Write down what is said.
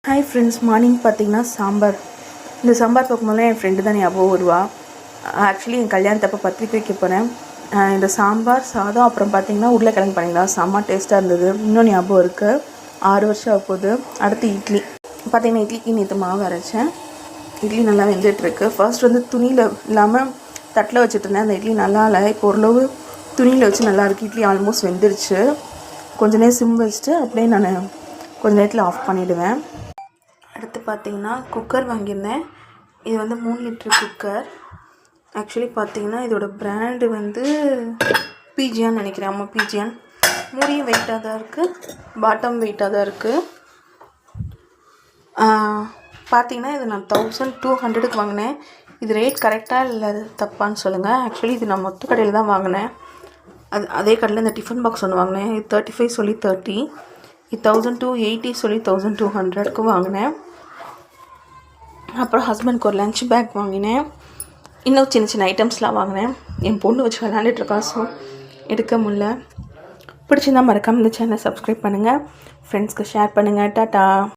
Hi friends, morning பார்த்தீங்கன்னா சாம்பார். இந்த சாம்பார் பார்க்கும்போது என் ஃப்ரெண்டு தான் ஞாபகம் வருவா. ஆக்சுவலி என் கல்யாணத்தப்போ பத்திரிக்கை வைக்க போனேன். இந்த சாம்பார் சாதம் அப்புறம் பார்த்தீங்கன்னா உருளைக்கிழங்கு பண்ணிக்கலாம். செம்ம டேஸ்ட்டாக இருந்தது. இன்னும் ஞாபகம் இருக்குது. 6 வருஷம் ஆக போகுது. அடுத்து இட்லி பார்த்தீங்கன்னா, இட்லிக்கு நேற்று மாவு அரைச்சேன். இட்லி நல்லா வெந்துட்டுருக்கு. ஃபர்ஸ்ட் வந்து துணியில் இல்லாமல் தட்டில் வச்சுட்டு இருந்தேன். அந்த இட்லி நல்லா இல்லை. இப்போ ஓரளவு துணியில் வச்சு நல்லாயிருக்கு. இட்லி ஆல்மோஸ்ட் வெந்துருச்சு. கொஞ்ச நேரம் சிம் வச்சுட்டு அப்படியே நான் கொஞ்ச நேரத்தில் ஆஃப் பண்ணிவிடுவேன். அடுத்து பார்த்தீங்கன்னா குக்கர் வாங்கியிருந்தேன். இது வந்து 3 லிட்டர் குக்கர். ஆக்சுவலி பார்த்தீங்கன்னா இதோட பிராண்டு வந்து பிஜியான்னு நினைக்கிறேன். ஆமாம், பிஜியான். மூடியும் வெயிட்டாக தான் இருக்குது, பாட்டம் வெயிட்டாக தான் இருக்குது. பார்த்தீங்கன்னா இது நான் 1200க்கு வாங்கினேன். இது ரேட் கரெக்டாக இல்லை தப்பான்னு சொல்லுங்கள். ஆக்சுவலி இது நான் மொத்த கடையில் தான் வாங்கினேன். அதே கடையில் இந்த டிஃபன் பாக்ஸ் ஒன்று வாங்கினேன். இது 35 சொல்லி 30, இது 1280 சொல்லி 1200க்கு வாங்கினேன். அப்புறம் ஹஸ்பண்ட்க்கு ஒரு லன்ச் பேக் வாங்கினேன். இன்னும் சின்ன சின்ன ஐட்டம்ஸ்லாம் வாங்கினேன். என் பொண்ணு வச்சு விளையாண்டுட்ருக்கா, ஸோ எடுக்க முடியல. பிடிச்சிருந்தா மறக்காமல் இந்த சேனலை சப்ஸ்கிரைப் பண்ணுங்கள், ஃப்ரெண்ட்ஸ்க்கு ஷேர் பண்ணுங்கள். டாட்டா.